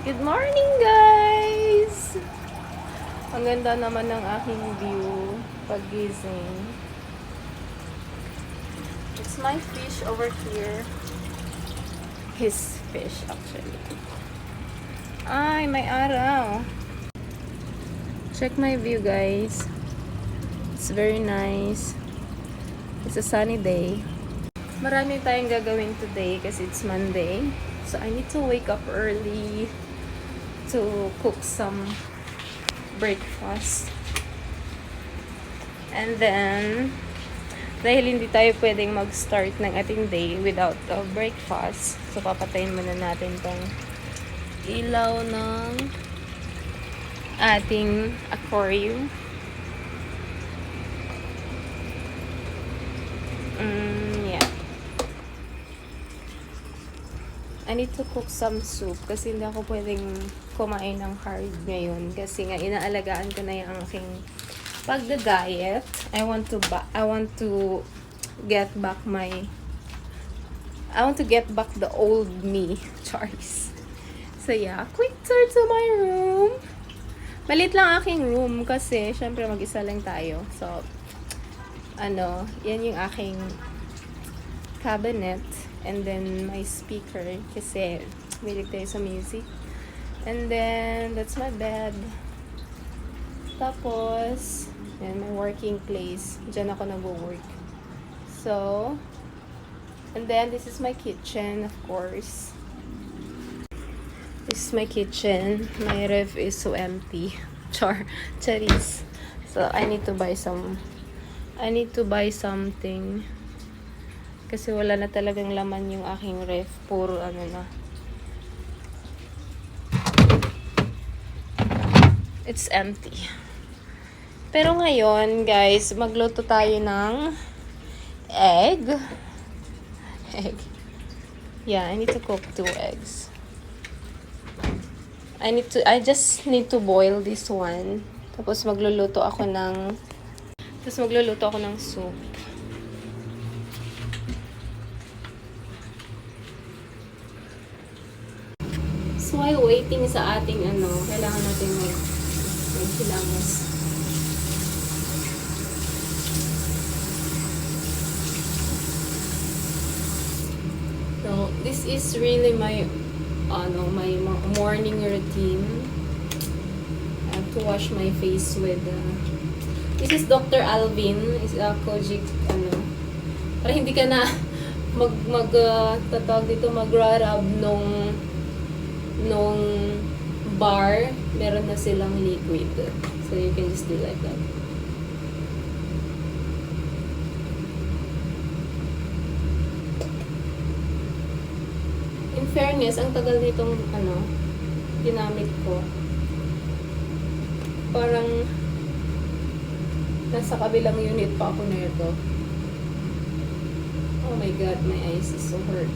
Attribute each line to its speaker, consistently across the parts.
Speaker 1: Good morning, guys! Ang ganda naman ng aking view paggising. It's my fish over here. His fish, actually. Ay, may araw. Check my view, guys. It's very nice. It's a sunny day. Marami tayong gagawin today kasi it's Monday. So, I need to wake up early to cook some breakfast. And then, dahil hindi tayo pwedeng mag-start ng ating day without a breakfast, so papatayin muna natin tong ilaw ng ating aquarium. Yeah. I need to cook some soup kasi hindi ako pwedeng kumain ng hard ngayon kasi nga inaalagaan ko na yung aking pagda-diet. I want to get back the old me, Charis. So yeah, quick tour to my room. Malit lang aking room kasi syempre mag-isa lang tayo. So yan yung aking cabinet. And then, my speaker, kasi mahilig tayo sa music. And then, that's my bed. Tapos, yan, my working place. Diyan ako nag-work. So, and then, this is my kitchen, of course. This is my kitchen. My ref is so empty. Charis. So, I need to buy something. Kasi wala na talagang laman yung aking ref. Puro na. It's empty. Pero ngayon, guys, magluto tayo ng egg. Yeah, I need to cook 2 eggs. I just need to boil this one. Tapos magluluto ako ng soup. So, while waiting sa ating kailangan natin maghilamos. So, this is really my morning routine. I have to wash my face with this is Dr. Alvin. Is a Kojic para hindi ka na mag-rub nung bar, meron na silang liquid. So, you can just do like that. In fairness, ang tagal nitong ginamit ko. Parang nasa kabilang unit pa ako nito. Oh my God, my eyes is so hurt.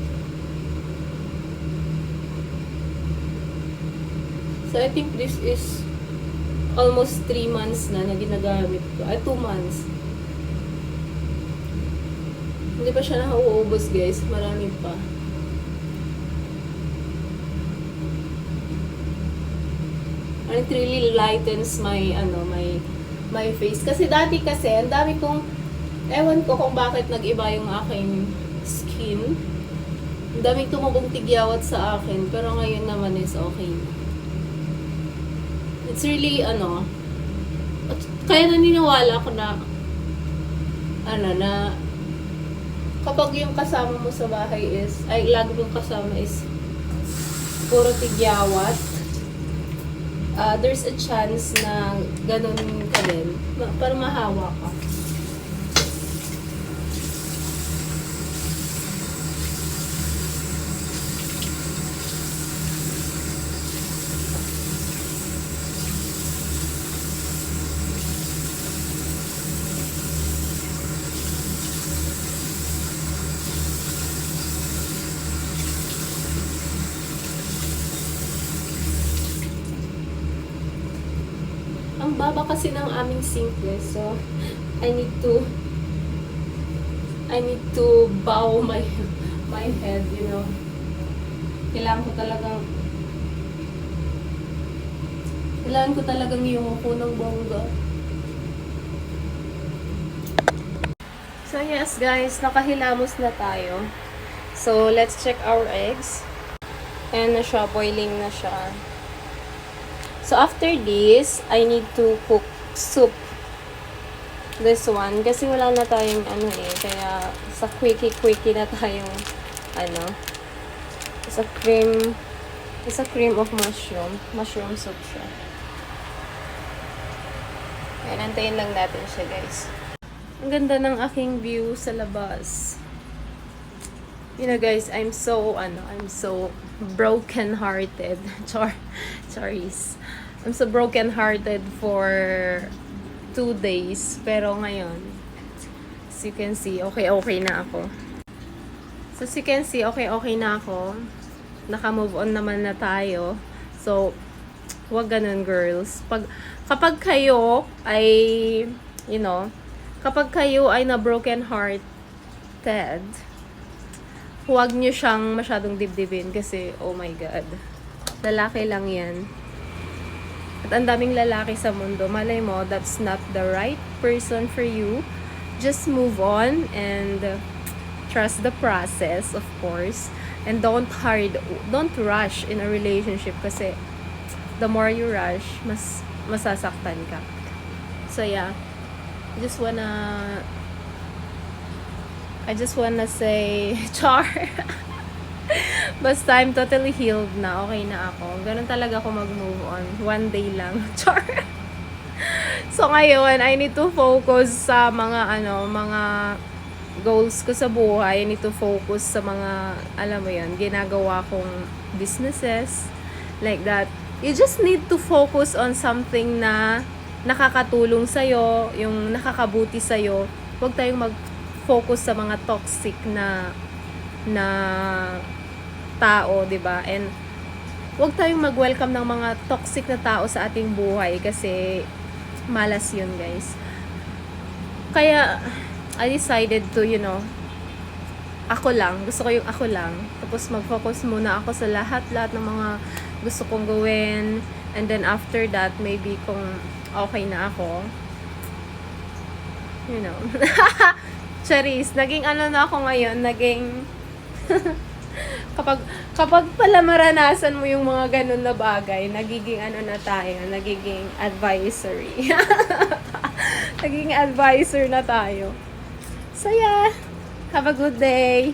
Speaker 1: So, I think this is almost 3 months na ginagamit ko. 2 months. Hindi pa siya nauubos, guys. Marami pa. And it really lightens my face. Kasi dati ang dami kong, ewan ko kung bakit nag-iba yung aking skin. Ang daming tumubong tigyawat sa akin. Pero ngayon naman is okay. It's really, kaya naniniwala ko na kapag yung kasama mo sa bahay lagi mong kasama is puro tigyawat, there's a chance na ganun ka din, para mahawa ka. Ang baba kasi ng aming sink, so I need to bow my head, Kailangan ko talagang Kailangan ko talagang yumuko ng bongga. So yes guys, nakahilamos na tayo. So let's check our eggs. Ayan na siya, boiling na siya. So after this, I need to cook soup. This one. Kasi wala na tayong ano eh. Kaya sa quickie na tayong ano. It's a cream of mushroom. Mushroom soup siya. Ayan, antayin lang natin siya guys. Ang ganda ng aking view sa labas. You know guys, I'm so broken-hearted. Sorries. I'm so broken-hearted for 2 days. Pero ngayon, as you can see, okay na ako. So as you can see, okay na ako. Naka-move on naman na tayo. So, wag ganun girls. Kapag kayo ay, you know, kapag kayo ay na broken hearted, huwag nyo siyang masyadong dibdibin kasi, oh my God, lalaki lang yan. At ang daming lalaki sa mundo. Malay mo, that's not the right person for you. Just move on and trust the process, of course. And don't rush in a relationship kasi the more you rush, mas masasaktan ka. So yeah, I just wanna say, char. Basta I'm totally healed na, okay na ako. Ganun talaga ako mag-move on. 1 day lang. Char. So ngayon, I need to focus sa mga goals ko sa buhay. I need to focus sa mga, alam mo yun, ginagawa kong businesses. Like that. You just need to focus on something na nakakatulong sa'yo, yung nakakabuti sa'yo. Huwag tayong mag-focus sa mga toxic na tao, 'di ba? And huwag tayong mag-welcome ng mga toxic na tao sa ating buhay kasi malas 'yun, guys. Kaya I decided to, you know, ako lang, gusto ko yung ako lang. Tapos mag-focus muna ako sa lahat ng mga gusto kong gawin. And then after that, maybe kung okay na ako, you know. Charis, naging ano na ako ngayon, naging kapag pala maranasan mo yung mga ganun na bagay, nagiging ano na tayo, nagiging advisory. Naging advisor na tayo. So yeah, have a good day.